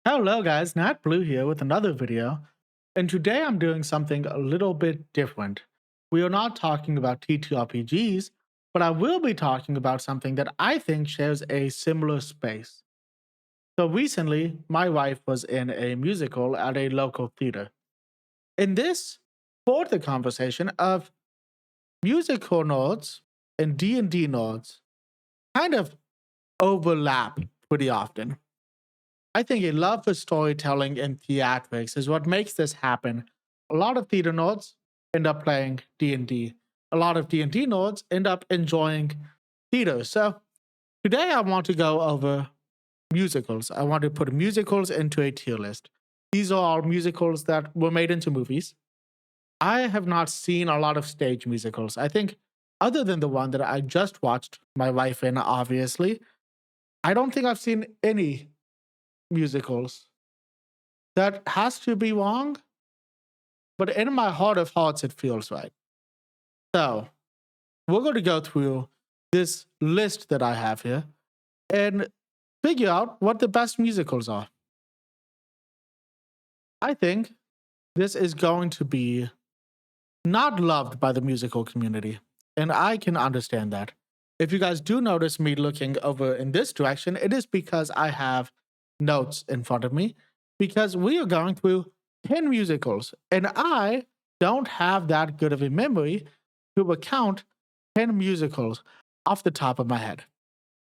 Hello guys, Nat Blue here with another video. And today I'm doing something a little bit different. We are not talking about TTRPGs, but I will be talking about something that I think shares a similar space. So recently, my wife was in a musical at a local theater. In this sparked the conversation of musical nerds and D&D nerds kind of overlap pretty often. I think a love for storytelling and theatrics is what makes this happen. A lot of theater nerds end up playing D&D. A lot of D&D nerds end up enjoying theater. So today I want to go over musicals. I want to put musicals into a tier list. These are all musicals that were made into movies. I have not seen a lot of stage musicals. I think other than the one that I just watched my wife in, obviously, I don't think I've seen any musicals. That has to be wrong, but in my heart of hearts, it feels right. So, we're going to go through this list that I have here and figure out what the best musicals are. I think this is going to be not loved by the musical community, and I can understand that. If you guys do notice me looking over in this direction, it is because I have notes in front of me because we are going through 10 musicals, and I don't have that good of a memory to recount 10 musicals off the top of my head.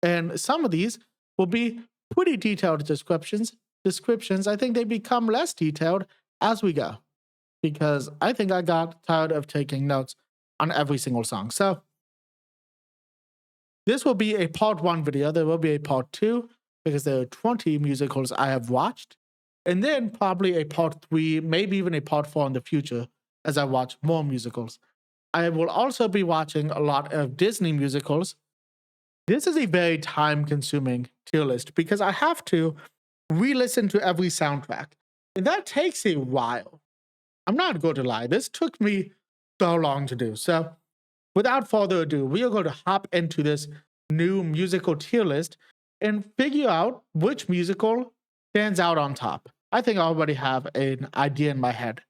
And some of these will be pretty detailed descriptions. I think they become less detailed as we go because I think I got tired of taking notes on every single song. So this will be a part one video. There will be a part two because there are 20 musicals I have watched. And then probably a part three, maybe even a part four in the future as I watch more musicals. I will also be watching a lot of Disney musicals. This is a very time consuming tier list because I have to re listen to every soundtrack. And that takes a while. I'm not going to lie, this took me so long to do. So, without further ado, we are going to hop into this new musical tier list and figure out which musical stands out on top. I think I already have an idea in my head.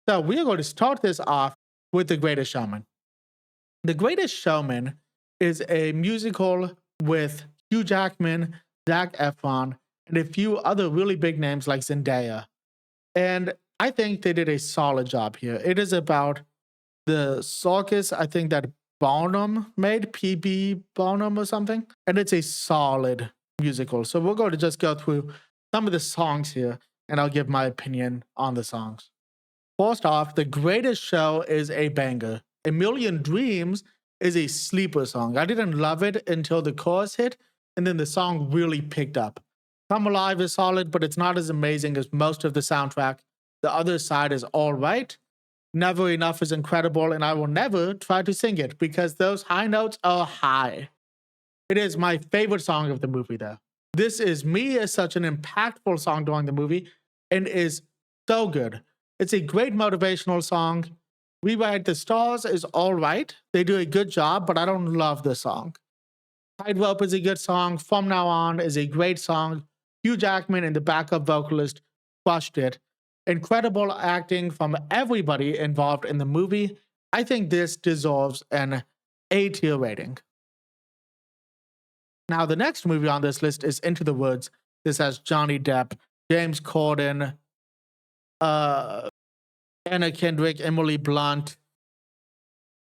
So, we are going to start this off with The Greatest Showman. The Greatest Showman is a musical with Hugh Jackman, Zac Efron, and a few other really big names like Zendaya. And I think they did a solid job here. It is about the circus, I think that Barnum made, PB Barnum or something. And it's a solid musical. So we're going to just go through some of the songs here and I'll give my opinion on the songs. First off, The Greatest Show is a banger. A Million Dreams is a sleeper song. I didn't love it until the chorus hit, and then the song really picked up. Come Alive is solid, but it's not as amazing as most of the soundtrack. The Other Side is all right. Never Enough is incredible, and I will never try to sing it because those high notes are high. It is my favorite song of the movie, though. This Is Me is such an impactful song during the movie and is so good. It's a great motivational song. Rewrite the Stars is all right. They do a good job, but I don't love the song. Tightrope is a good song. From Now On is a great song. Hugh Jackman and the backup vocalist crushed it. Incredible acting from everybody involved in the movie. I think this deserves an A tier rating. Now, the next movie on this list is Into the Woods. This has Johnny Depp, James Corden, Anna Kendrick, Emily Blunt,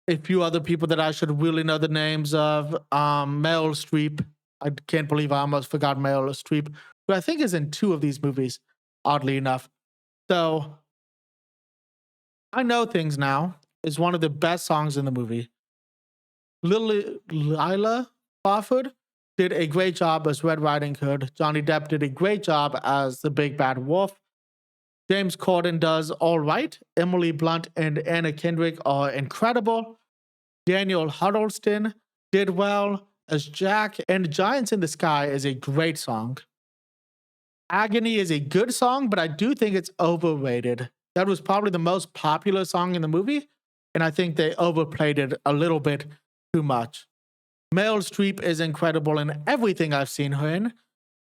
a few other people that I should really know the names of. Meryl Streep. I can't believe I almost forgot Meryl Streep, who I think is in two of these movies, oddly enough. So, I Know Things Now is one of the best songs in the movie. Lila Crawford did a great job as Red Riding Hood. Johnny Depp did a great job as the Big Bad Wolf. James Corden does all right. Emily Blunt and Anna Kendrick are incredible. Daniel Huddleston did well as Jack, and Giants in the Sky is a great song. Agony is a good song, but I do think it's overrated. That was probably the most popular song in the movie, and I think they overplayed it a little bit too much. Meryl Streep is incredible in everything I've seen her in.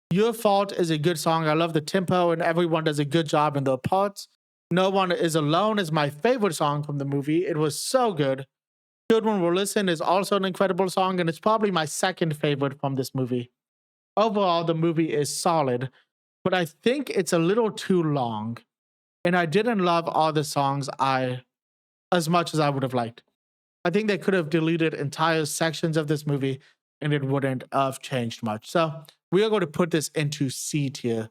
Your Fault is a good song. I love the tempo, and everyone does a good job in their parts. No One Is Alone is my favorite song from the movie. It was so good. Children Will Listen is also an incredible song, and it's probably my second favorite from this movie. Overall, the movie is solid, but I think it's a little too long, and I didn't love all the songs I as much as I would have liked. I think they could have deleted entire sections of this movie, and it wouldn't have changed much. So we are going to put this into C tier,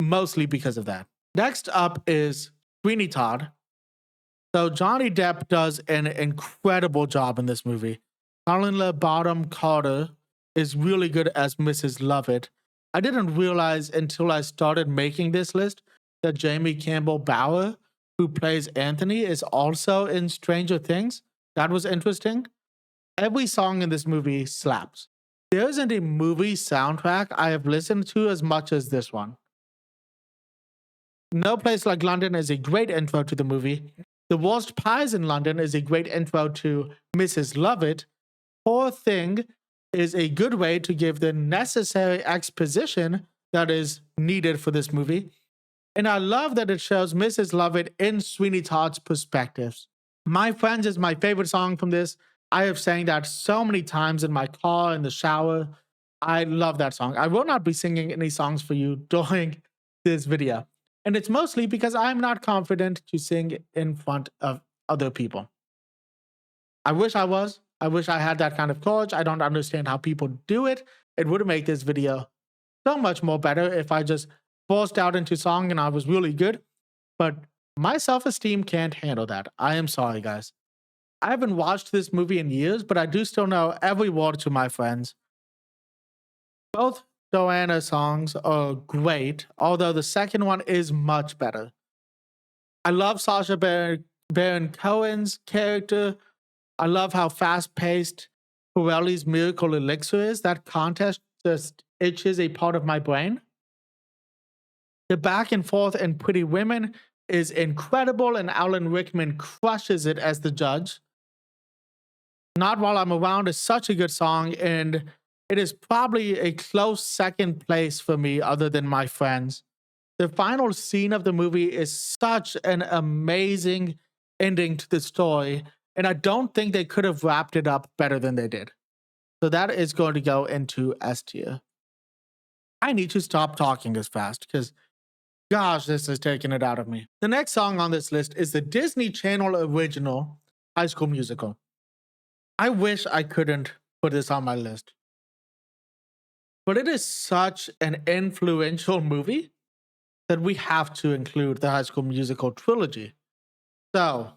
mostly because of that. Next up is Sweeney Todd. So Johnny Depp does an incredible job in this movie. Helena Bottom Carter is really good as Mrs. Lovett. I didn't realize until I started making this list that Jamie Campbell Bower, who plays Anthony, is also in Stranger Things. That was interesting. Every song in this movie slaps. There isn't a movie soundtrack I have listened to as much as this one. No Place Like London is a great intro to the movie. The Worst Pies in London is a great intro to Mrs. Lovett. Poor Thing is a good way to give the necessary exposition that is needed for this movie. And I love that it shows Mrs. Lovett in Sweeney Todd's perspectives. My Friends is my favorite song from this. I have sang that so many times in my car, in the shower. I love that song. I will not be singing any songs for you during this video. And it's mostly because I'm not confident to sing in front of other people. I wish I was. I wish I had that kind of courage. I don't understand how people do it. It would make this video so much more better if I just forced out into song and I was really good. But my self-esteem can't handle that. I am sorry, guys. I haven't watched this movie in years, but I do still know every word to My Friends. Both Joanna songs are great, although the second one is much better. I love Sacha Baron Cohen's character. I love how fast-paced Pirelli's Miracle Elixir is. That contest just itches a part of my brain. The back and forth in Pretty Women is incredible, and Alan Rickman crushes it as the judge. Not While I'm Around is such a good song, and it is probably a close second place for me other than My Friends. The final scene of the movie is such an amazing ending to the story, and I don't think they could have wrapped it up better than they did. So that is going to go into S tier. I need to stop talking as fast because, gosh, this is taking it out of me. The next song on this list is the Disney Channel original High School Musical. I wish I couldn't put this on my list, but it is such an influential movie that we have to include the High School Musical trilogy. So,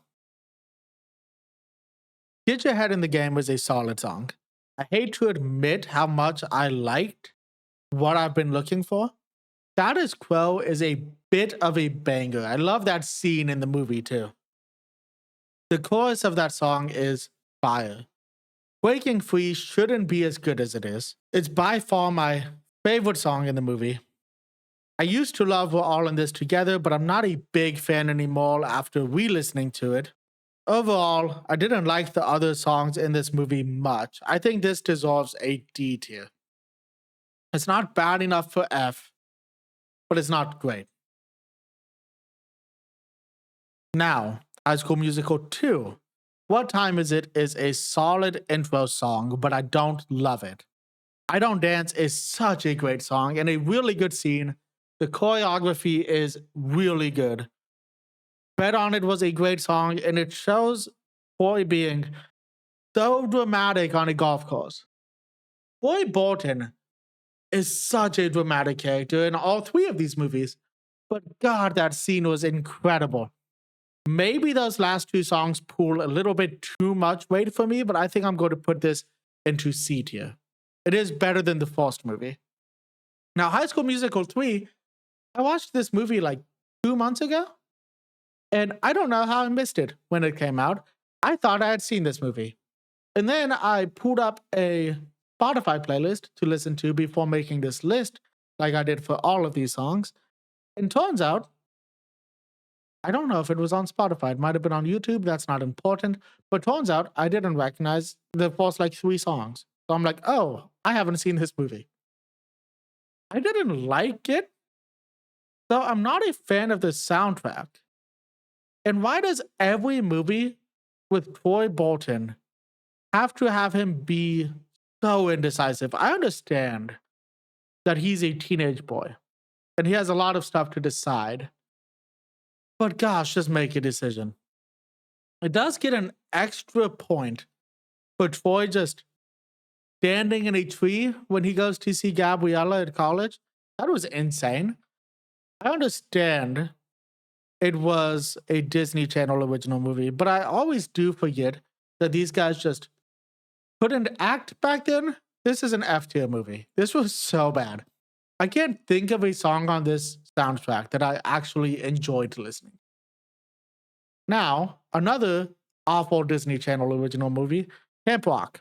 Get Your Head in the Game was a solid song. I hate to admit how much I liked what I've been looking for. Status Quo is a bit of a banger. I love that scene in the movie too. The chorus of that song is fire. Breaking Free shouldn't be as good as it is. It's by far my favorite song in the movie. I used to love We're All in This Together, but I'm not a big fan anymore after re-listening to it. Overall, I didn't like the other songs in this movie much. I think this deserves a D tier. It's not bad enough for F, but it's not great. Now, High School Musical 2. What Time Is It is a solid intro song, but I don't love it. I Don't Dance is such a great song and a really good scene. The choreography is really good. Bet On It was a great song, and it shows Troy being so dramatic on a golf course. Troy Bolton is such a dramatic character in all three of these movies, but God, that scene was incredible. Maybe those last two songs pull a little bit too much weight for me, but I think I'm going to put this into C tier. It is better than the first movie. Now, High School Musical 3, I watched this movie like 2 months ago, and I don't know how I missed it when it came out. I thought I had seen this movie. And then I pulled up a Spotify playlist to listen to before making this list, like I did for all of these songs. And turns out, I don't know if it was on Spotify. It might have been on YouTube. That's not important. But turns out I didn't recognize the first like 3 songs. So I'm like, oh, I haven't seen this movie. I didn't like it, so I'm not a fan of the soundtrack. And why does every movie with Troy Bolton have to have him be so indecisive? I understand that he's a teenage boy and he has a lot of stuff to decide, but gosh, just make a decision. It does get an extra point for Troy just standing in a tree when he goes to see Gabriella at college. That was insane. I understand it was a Disney Channel original movie, but I always do forget that these guys just couldn't act back then. This is an F tier movie. This was so bad. I can't think of a song on this soundtrack that I actually enjoyed listening. Now, another awful Disney Channel original movie, Camp Rock.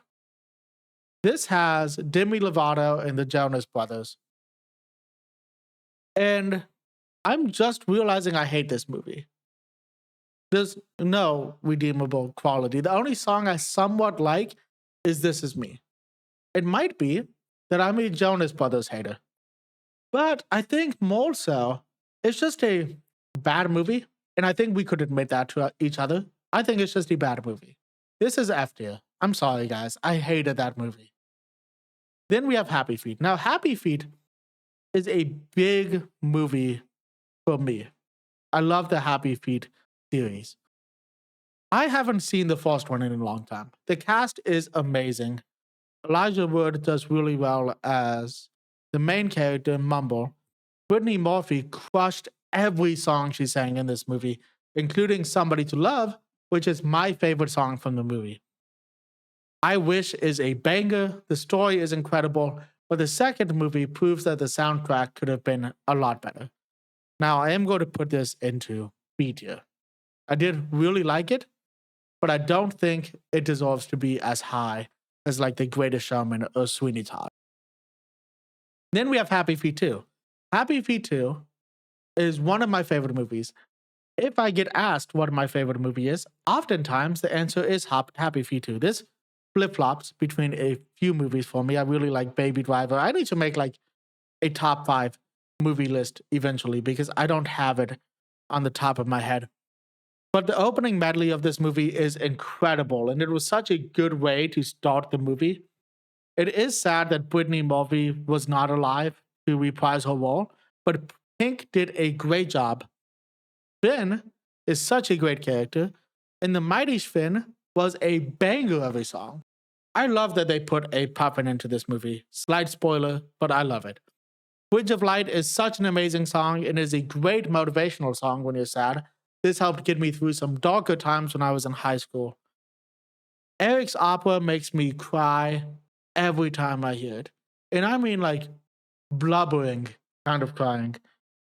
This has Demi Lovato and the Jonas Brothers. And I'm just realizing I hate this movie. There's no redeemable quality. The only song I somewhat like is This Is Me. It might be that I'm a Jonas Brothers hater, but I think more so, it's just a bad movie. And I think we could admit that to each other. I think it's just a bad movie. This is F tier. I'm sorry, guys. I hated that movie. Then we have Happy Feet. Now, Happy Feet is a big movie for me. I love the Happy Feet series. I haven't seen the first one in a long time. The cast is amazing. Elijah Wood does really well as the main character, Mumble. Brittany Murphy crushed every song she sang in this movie, including Somebody to Love, which is my favorite song from the movie. I Wish is a banger. The story is incredible, but the second movie proves that the soundtrack could have been a lot better. Now, I am going to put this into B tier. I did really like it, but I don't think it deserves to be as high as like The Greatest Showman or Sweeney Todd. Then we have Happy Feet 2. Happy Feet 2 is one of my favorite movies. If I get asked what my favorite movie is, oftentimes the answer is Happy Feet 2. This flip-flops between a few movies for me. I really like Baby Driver. I need to make like a top 5 movie list eventually because I don't have it on the top of my head. But the opening medley of this movie is incredible, and it was such a good way to start the movie. It is sad that Brittany Murphy was not alive to reprise her role, but Pink did a great job. Finn is such a great character, and the Mighty Finn was a banger of a song. I love that they put a puppet into this movie. Slight spoiler, but I love it. Bridge of Light is such an amazing song and is a great motivational song when you're sad. This helped get me through some darker times when I was in high school. Eric's opera makes me cry every time I hear it. And I mean like blubbering kind of crying.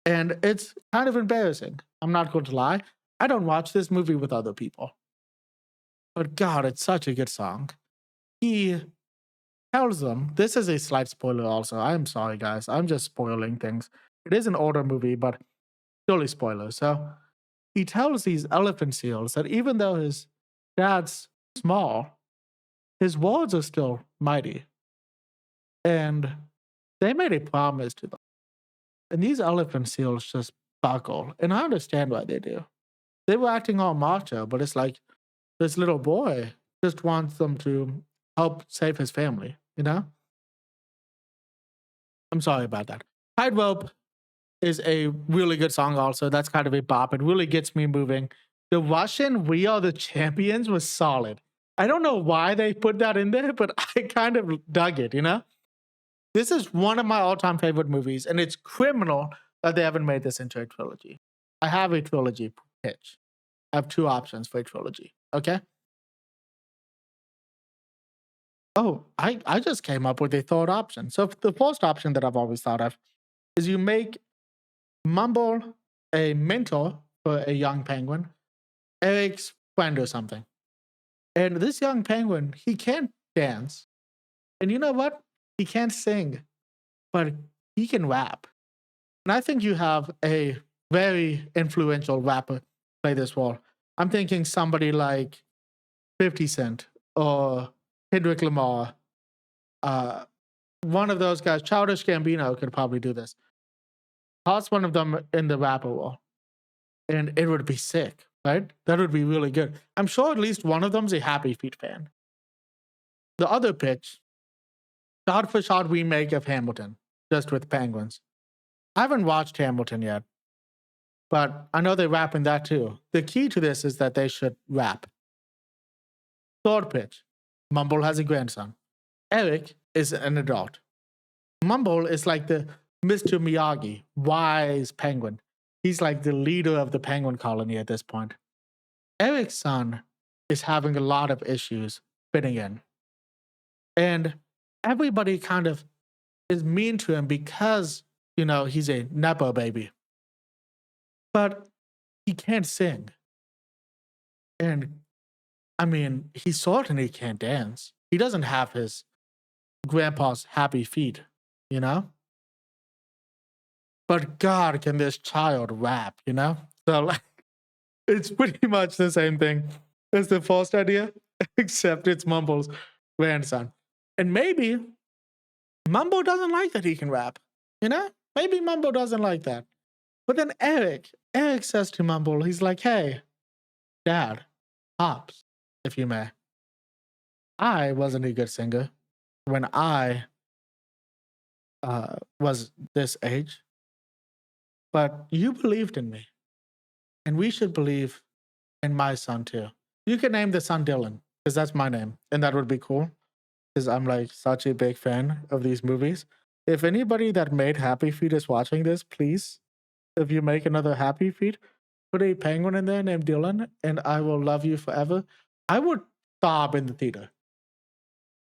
And it's kind of embarrassing. I'm not going to lie. I don't watch this movie with other people. But God, it's such a good song. He tells them, this is a slight spoiler also. I'm sorry, guys. I'm just spoiling things. It is an older movie, but still a spoiler. So he tells these elephant seals that even though his dad's small, his words are still mighty. And they made a promise to them. And these elephant seals just buckle. And I understand why they do. They were acting all macho, but it's like this little boy just wants them to help save his family, you know? I'm sorry about that. Tightrope is a really good song also. That's kind of a bop. It really gets me moving. The Russian We Are the Champions was solid. I don't know why they put that in there, but I kind of dug it, you know? This is one of my all-time favorite movies, and it's criminal that they haven't made this into a trilogy. I have a trilogy pitch. I have 2 options for a trilogy, okay? Oh, I just came up with a third option. So the first option that I've always thought of is you make Mumble a mentor for a young penguin, Eric's friend or something. And this young penguin, he can't dance. And you know what? He can't sing, but he can rap. And I think you have a very influential rapper play this role. I'm thinking somebody like 50 Cent or Kendrick Lamar, one of those guys, Childish Gambino, could probably do this. Toss one of them in the rapper wall, and it would be sick, right? That would be really good. I'm sure at least one of them's a Happy Feet fan. The other pitch, shot for shot remake of Hamilton, just with penguins. I haven't watched Hamilton yet, but I know they rap in that too. The key to this is that they should rap. Third pitch, Mumble has a grandson. Eric is an adult. Mumble is like the Mr. Miyagi, wise penguin. He's like the leader of the penguin colony at this point. Eric's son is having a lot of issues fitting in. And everybody kind of is mean to him because, he's a Nepo baby. But he can't sing. And I mean, he certainly can't dance. He doesn't have his grandpa's happy feet, But God, can this child rap, So like, it's pretty much the same thing as the first idea, except it's Mumble's grandson. And maybe Mumble doesn't like that he can rap, Maybe Mumble doesn't like that. But then Eric says to Mumble, he's like, hey, Dad, Pops, if you may. I wasn't a good singer when I was this age, but you believed in me, and we should believe in my son too. You can name the son Dylan, because that's my name, and that would be cool, because I'm like such a big fan of these movies. If anybody that made Happy Feet is watching this, please, if you make another Happy Feet, put a penguin in there named Dylan, and I will love you forever. I would sob in the theater.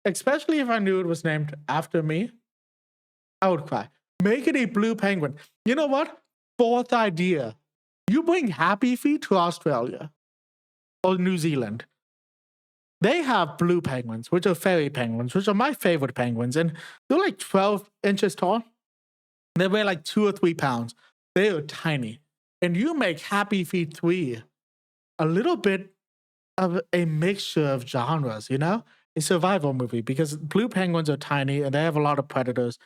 Especially if I knew it was named after me. I would cry. Make it a blue penguin. You know what? Fourth idea. You bring Happy Feet to Australia or New Zealand. They have blue penguins, which are fairy penguins, which are my favorite penguins. And they're like 12 inches tall. They weigh like 2 or 3 pounds. They are tiny. And you make Happy Feet 3 a little bit of a mixture of genres, A survival movie, because blue penguins are tiny and they have a lot of predators.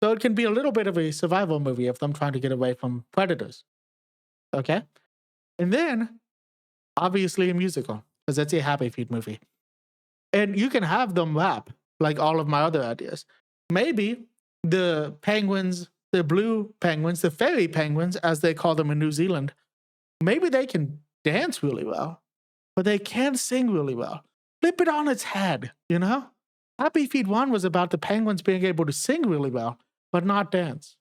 So it can be a little bit of a survival movie of them trying to get away from predators. Okay? And then, obviously, a musical, because it's a Happy Feet movie. And you can have them rap, like all of my other ideas. Maybe the penguins, the blue penguins, the fairy penguins, as they call them in New Zealand, maybe they can dance really well, but they can't sing really well. Flip it on its head, Happy Feet 1 was about the penguins being able to sing really well, but not dance.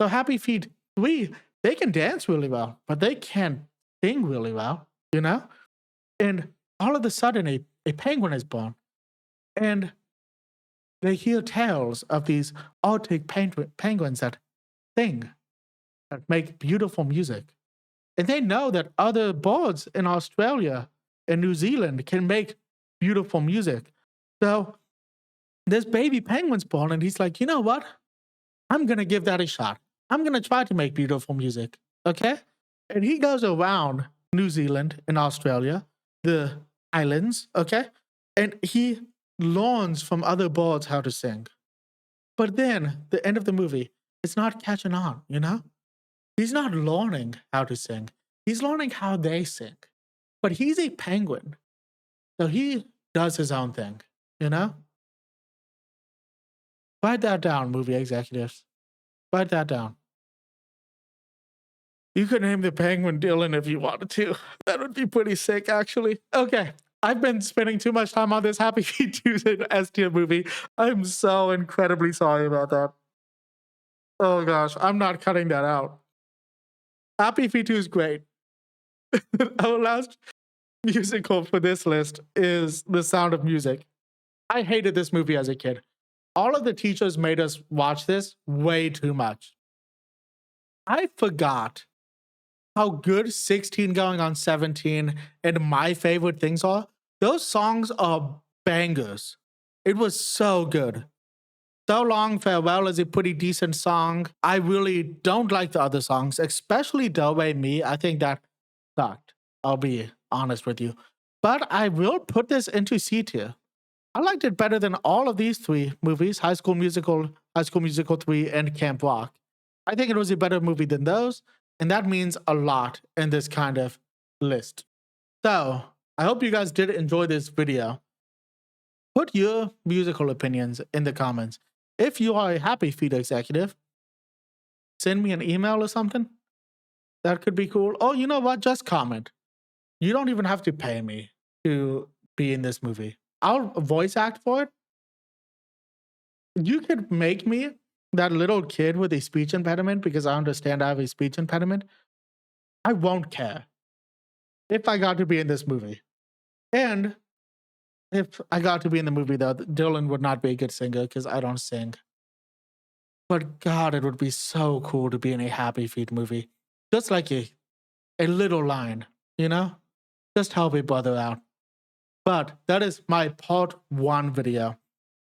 So Happy Feet 3, they can dance really well, but they can't sing really well, And all of a sudden, a penguin is born, and they hear tales of these Arctic penguins that sing, that make beautiful music. And they know that other birds in Australia and New Zealand can make beautiful music. So this baby penguin's born, and he's like, you know what? I'm going to give that a shot. I'm going to try to make beautiful music. Okay? And he goes around New Zealand and Australia, the islands, okay? And he learns from other birds how to sing. But then, the end of the movie, it's not catching on, He's not learning how to sing. He's learning how they sing. But he's a penguin. So he does his own thing, Write that down, movie executives. Write that down. You could name the penguin Dylan if you wanted to. That would be pretty sick, actually. Okay. I've been spending too much time on this Happy Feet 2 S tier movie. I'm so incredibly sorry about that. Oh gosh, I'm not cutting that out. Happy Feet 2 is great. Our last musical for this list is The Sound of Music. I hated this movie as a kid. All of the teachers made us watch this way too much. I forgot how good 16 going on 17 and My Favorite Things are. Those songs are bangers. It was so good. So Long Farewell is a pretty decent song. I really don't like the other songs, especially Do Re Mi. I think that sucked. I'll be honest with you. But I will put this into C tier. I liked it better than all of these three movies: High School Musical, High School Musical 3, and Camp Rock. I think it was a better movie than those, and that means a lot in this kind of list. So, I hope you guys did enjoy this video. Put your musical opinions in the comments. If you are a Happy Feet executive, send me an email or something. That could be cool. Oh, you know what? Just comment. You don't even have to pay me to be in this movie. I'll voice act for it. You could make me that little kid with a speech impediment because I understand I have a speech impediment. I won't care if I got to be in this movie. And if I got to be in the movie, though, Dylan would not be a good singer because I don't sing. But God, it would be so cool to be in a Happy Feet movie. Just like a little line, you know? Just help a brother out. But that is my part 1 video.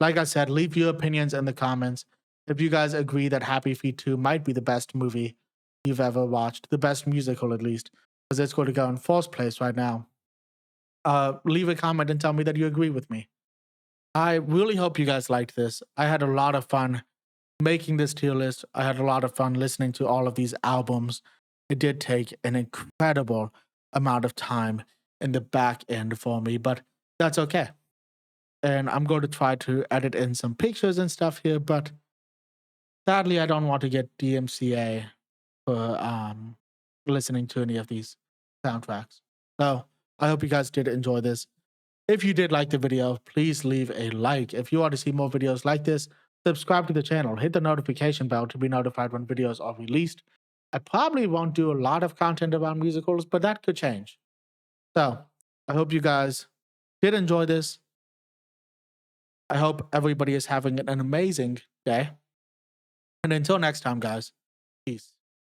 Like I said, leave your opinions in the comments. If you guys agree that Happy Feet 2 might be the best movie you've ever watched, the best musical at least, because it's going to go in 4th place right now. Leave a comment and tell me that you agree with me. I really hope you guys liked this. I had a lot of fun making this tier list. I had a lot of fun listening to all of these albums. It did take an incredible amount of time in the back end for me, but that's okay. And I'm going to try to edit in some pictures and stuff here, but sadly, I don't want to get DMCA for listening to any of these soundtracks. So I hope you guys did enjoy this. If you did like the video, please leave a like. If you want to see more videos like this, subscribe to the channel. Hit the notification bell to be notified when videos are released. I probably won't do a lot of content around musicals, but that could change. So I hope you guys did enjoy this. I hope everybody is having an amazing day. And until next time, guys, peace.